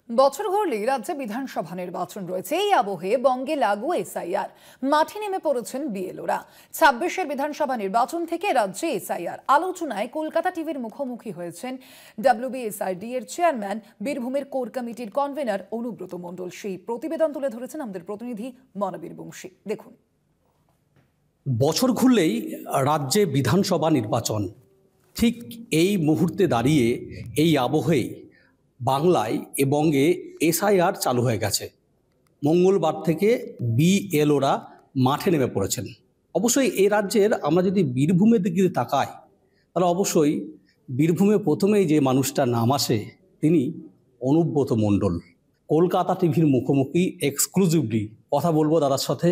বছর ঘুরলেই রাজ্যে বিধানসভা নির্বাচন রয়েছে। এই আবহে বঙ্গে লাগু এসআইআর। মাঠে নেমে পড়েছেন বিএলওরা। 26-এর বিধানসভা নির্বাচন থেকে রাজ্যে এসআইআর আলোচনায় কলকাতা টিভির মুখোমুখি হয়েছেন ডব্লিউবিএসআরডি এর চেয়ারম্যান, বীরভূমের কোর কমিটির কনভেনার অনুব্রত মণ্ডল। সেই প্রতিবেদন তুলে ধরেছেন আমাদের প্রতিনিধি মনবীর বংশী। দেখুন। বছর ঘুরলেই রাজ্যে বিধানসভা নির্বাচন। ঠিক এই মুহূর্তে দাঁড়িয়ে এই আবহেই বাংলায় এবং এসআইআর চালু হয়ে গেছে। মঙ্গলবার থেকে বিএলওরা মাঠে নেমে পড়েছেন। অবশ্যই এই রাজ্যের আমরা যদি বীরভূমের দিকে তাকাই, তাহলে অবশ্যই বীরভূমে প্রথমেই যে মানুষটার নাম আসে তিনি অনুব্রত মণ্ডল। কলকাতা টিভির মুখোমুখি এক্সক্লুসিভলি কথা বলবো দাদার সাথে।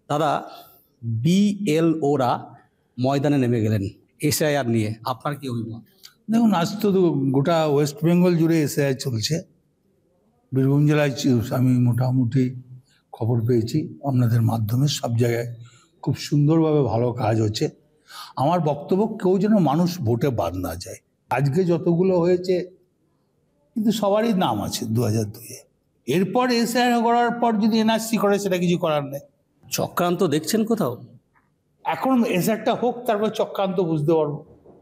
দাদা, বিএলওরা ময়দানে নেমে গেলেন এসআইআর নিয়ে, আপনার কি অভিমত? দেখুন, আজ তো গোটা ওয়েস্ট বেঙ্গল জুড়ে এসআইআর চলছে। বীরভূম জেলায় আমি মোটামুটি খবর পেয়েছি আপনাদের মাধ্যমে, সব জায়গায় খুব সুন্দরভাবে ভালো কাজ হচ্ছে। আমার বক্তব্য, কেউ যেন মানুষ ভোটে বাদ না যায়। আজকে যতগুলো হয়েছে কিন্তু সবারই নাম আছে 2002-এ। এরপর এসআইআর করার পর যদি এনআরসি করে, সেটা কিছু করার নেই। চক্রান্ত দেখছেন কোথাও? এখন এসআইআরটা হোক, তারপর চক্রান্ত বুঝতে পারবো।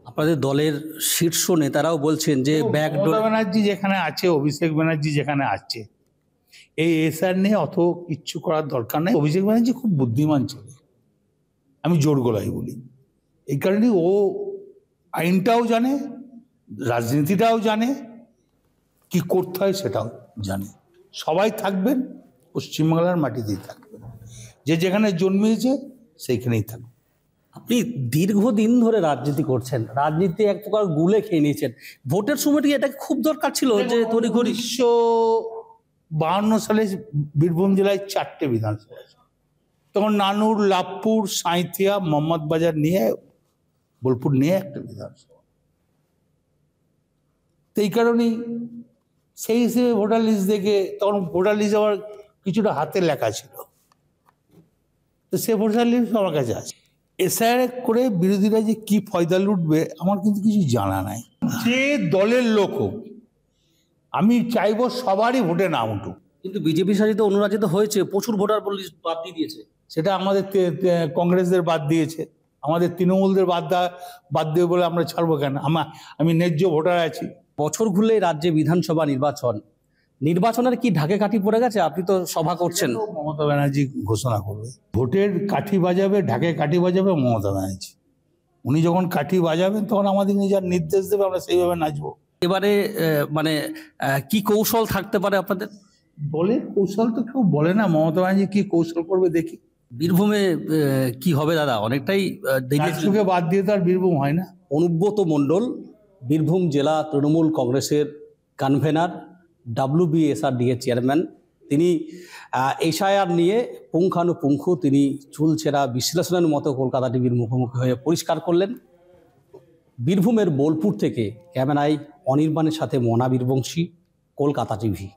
আপনাদের দলের শীর্ষ নেতারাও বলছেন যে মমতা ব্যানার্জি যেখানে আছে, অভিষেক ব্যানার্জি যেখানে আছে, এই এসআইআর নিয়ে অত কিচ্ছু করার দরকার নেই। অভিষেক ব্যানার্জি খুব বুদ্ধিমান ছেলে, আমি জোর গলায় বলি। এই কারণে ও আইনটাও জানে, রাজনীতিটাও জানে, কি করতে হয় সেটাও জানে। সবাই থাকবেন পশ্চিমবাংলার মাটিতেই থাকবেন, যে যেখানে জন্মেছে সেইখানেই থাকবেন। আপনি দীর্ঘদিন ধরে রাজনীতি করছেন, রাজনীতি এক প্রকার গুলে খেয়ে নিয়েছেন। ভোটের সময়টি এটা খুব দরকার ছিল যে তড়িঘড়ি। 1952 সালে বীরভূম জেলায় 4টে বিধানসভা, তখন নানুর, লাভপুর, সাঁইথিয়া, মোহাম্মদ বাজার নিয়ে, বোলপুর নিয়ে একটা বিধানসভা। তো এই কারণেই সেই হিসেবে ভোটার লিস্ট দেখে, তখন ভোটার লিস্ট আবার কিছুটা হাতে লেখা ছিল, তো সে ভোটার লিস্ট আমার কাছে আছে। এসআইআর করে বিরোধীরা যে কি ফয়দা লুটবে আমার কিন্তু কিছু জানা নাই। যে দলের লোক হোক, আমি চাইবো সবারই ভোটে নাম উঠুক। কিন্তু বিজেপি শাসিত অন্য রাজ্যে তো হয়েছে, প্রচুর ভোটার বাদ দিয়ে দিয়েছে। সেটা আমাদের কংগ্রেসদের বাদ দিয়েছে, আমাদের তৃণমূলদের বাদ দেবে বলে আমরা ছাড়বো কেন? আমি ন্যায্য ভোটার আছি। বছর ঘুরলে রাজ্যে বিধানসভা নির্বাচনের কি ঢাকে কাঠি পড়ে গেছে? আপনি তো সভা করছেন। মমতা ব্যানার্জি ঘোষণা করবে, ভোটের কাঠি বাজাবে, ঢাকে কাঠি বাজাবে মমতা ব্যানার্জি। উনি যখন কাঠি বাজাবেন তখন আমাদের নিজের নির্দেশ দেবে, আমরা সেইভাবে নাচবো। এবারে মানে কি কৌশল থাকতে পারে আপনাদের? বলে কৌশল তো কেউ বলে না, মমতা ব্যানার্জি কি কৌশল করবে দেখি। বীরভূমে কি হবে দাদা? অনেকটাই চোখে বাদ দিয়ে তো আর বীরভূম হয় না। অনুব্রত মণ্ডল, বীরভূম জেলা তৃণমূল কংগ্রেসের কনভেনার, ডব্লিউবিএসআরডি এর চেয়ারম্যান। তিনি এসআইআর নিয়ে পুঙ্খানুপুঙ্খ তিনি চুলচেরা বিশ্লেষণের মতো কলকাতা টিভির মুখোমুখি হয়ে পরিষ্কার করলেন। বীরভূমের বোলপুর থেকে ক্যামেরায় অনির্বাণের সাথে মনবীর বংশী, কলকাতা টিভি।